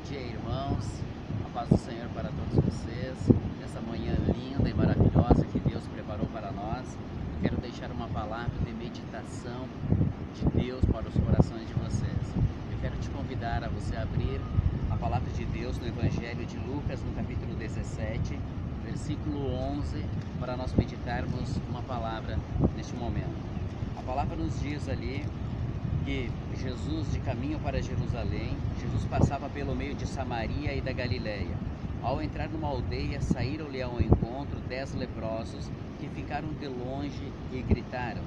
dia, irmãos. A paz do Senhor para todos vocês. Nessa manhã linda e maravilhosa que Deus preparou para nós, eu quero deixar uma palavra de meditação de Deus para os corações de vocês. Eu quero te convidar a você abrir a palavra de Deus no Evangelho de Lucas, no capítulo 17, versículo 11, para nós meditarmos uma palavra neste momento. A palavra nos diz ali que Jesus, de caminho para Jerusalém, Jesus passava pelo meio de Samaria e da Galileia. Ao entrar numa aldeia, saíram-lhe ao encontro 10 leprosos, que ficaram de longe e gritaram: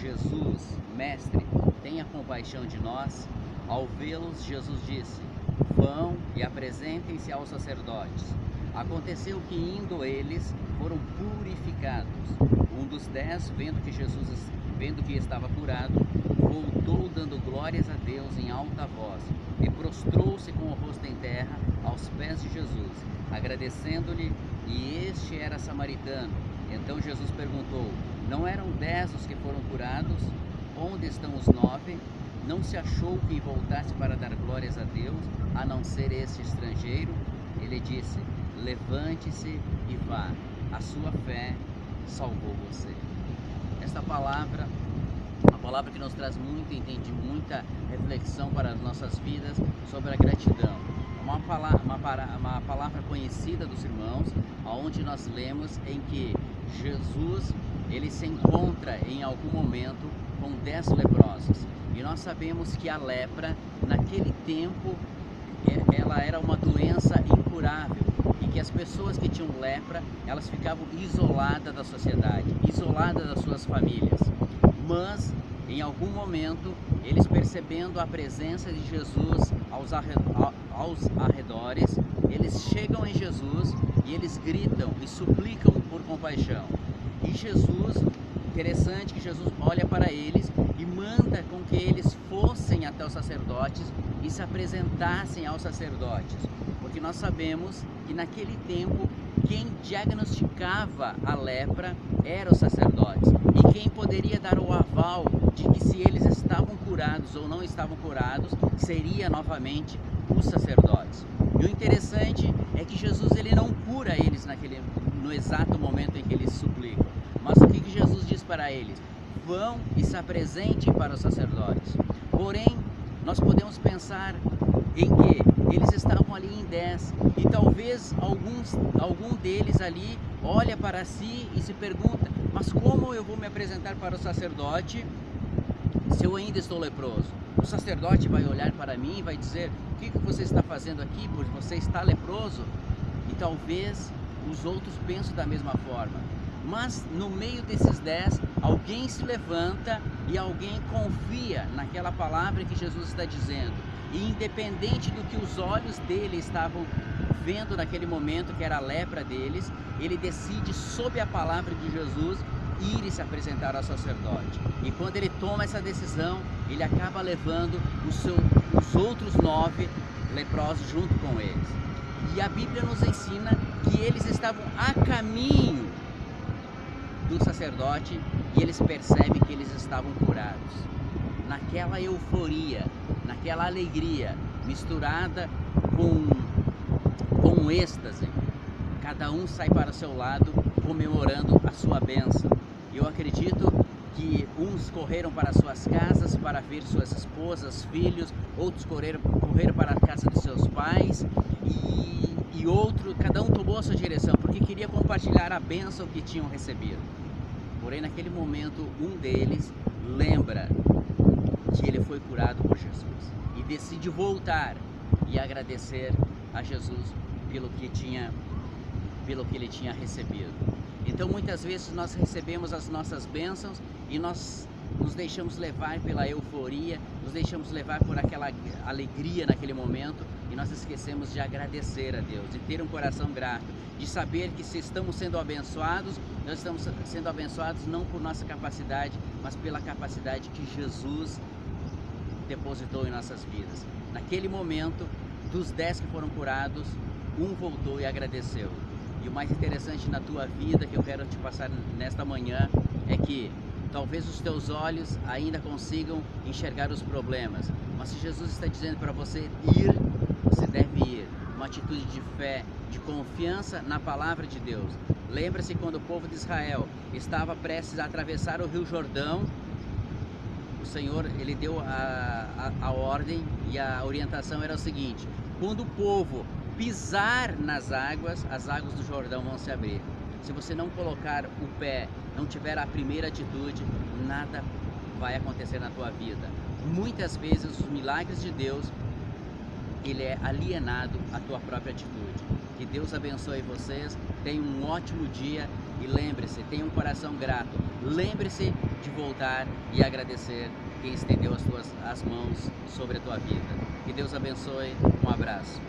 Jesus, mestre, tenha compaixão de nós. Ao vê-los, Jesus disse: vão e apresentem-se aos sacerdotes. Aconteceu que, indo eles, foram purificados. Um dos 10, vendo que estava curado, voltou dando glórias a Deus em alta voz e prostrou-se com o rosto em terra aos pés de Jesus, agradecendo-lhe, e este era samaritano. Então Jesus perguntou: não eram 10 os que foram curados? Onde estão os 9? Não se achou quem voltasse para dar glórias a Deus, a não ser este estrangeiro? Ele disse: levante-se e vá, a sua fé salvou você. Esta palavra, a palavra que nos traz muito entendimento, muita reflexão para as nossas vidas sobre a gratidão. Uma palavra conhecida dos irmãos, onde nós lemos em que Jesus, ele se encontra em algum momento com 10 leprosos. E nós sabemos que a lepra, naquele tempo, ela era uma doença incurável. E que as pessoas que tinham lepra, elas ficavam isoladas da sociedade, isoladas das suas famílias. Mas, em algum momento, eles percebendo a presença de Jesus aos arredores, eles chegam em Jesus e eles gritam e suplicam por compaixão. E Jesus, interessante que Jesus olha para eles e manda com que eles fossem até os sacerdotes e se apresentassem aos sacerdotes. Porque nós sabemos que naquele tempo quem diagnosticava a lepra eram os sacerdotes. E quem poderia dar o aval de que se eles estavam curados ou não estavam curados seria novamente os sacerdotes. E o interessante é que Jesus, ele não cura eles no exato momento em que eles suplicam. Mas o que Jesus diz para eles? Vão e se apresentem para os sacerdotes. Porém, nós podemos pensar em que eles estavam ali em 10 e talvez algum deles ali olha para si e se pergunta: mas como eu vou me apresentar para o sacerdote se eu ainda estou leproso? O sacerdote vai olhar para mim e vai dizer: o que você está fazendo aqui, pois você está leproso? E talvez os outros pensem da mesma forma. Mas no meio desses 10, alguém se levanta e alguém confia naquela palavra que Jesus está dizendo. E independente do que os olhos dele estavam vendo naquele momento, que era a lepra deles, ele decide, sob a palavra de Jesus, ir e se apresentar ao sacerdote. E quando ele toma essa decisão, ele acaba levando os outros 9 leprosos junto com eles. E a Bíblia nos ensina que eles estavam a caminho do sacerdote e eles percebem que eles estavam curados. Naquela euforia, naquela alegria misturada com êxtase, cada um sai para o seu lado comemorando a sua bênção. Eu acredito que uns correram para suas casas para ver suas esposas, filhos, outros correram para a casa de seus pais e outro, cada um tomou a sua direção porque queria compartilhar a bênção que tinham recebido. Porém, naquele momento, um deles lembra que ele foi curado por Jesus e decide voltar e agradecer a Jesus pelo que ele tinha recebido. Então, muitas vezes nós recebemos as nossas bênçãos e nós nos deixamos levar pela euforia, nos deixamos levar por aquela alegria naquele momento e nós esquecemos de agradecer a Deus, de ter um coração grato, de saber que se estamos sendo abençoados, nós estamos sendo abençoados não por nossa capacidade, mas pela capacidade que Jesus depositou em nossas vidas. Naquele momento, dos 10 que foram curados, um voltou e agradeceu. E o mais interessante na tua vida que eu quero te passar nesta manhã é que Talvez os teus olhos ainda consigam enxergar os problemas, mas se Jesus está dizendo para você ir, você deve ir. Uma atitude de fé, de confiança na palavra de Deus. Lembra-se quando o povo de Israel estava prestes a atravessar o Rio Jordão, o Senhor, ele deu a ordem e a orientação era o seguinte: quando o povo pisar nas águas, as águas do Jordão vão se abrir. Se você não colocar o pé, não tiver a primeira atitude, nada vai acontecer na tua vida. Muitas vezes os milagres de Deus, ele é alienado à tua própria atitude. Que Deus abençoe vocês, tenha um ótimo dia e lembre-se, tenha um coração grato. Lembre-se de voltar e agradecer quem estendeu as mãos sobre a tua vida. Que Deus abençoe, um abraço.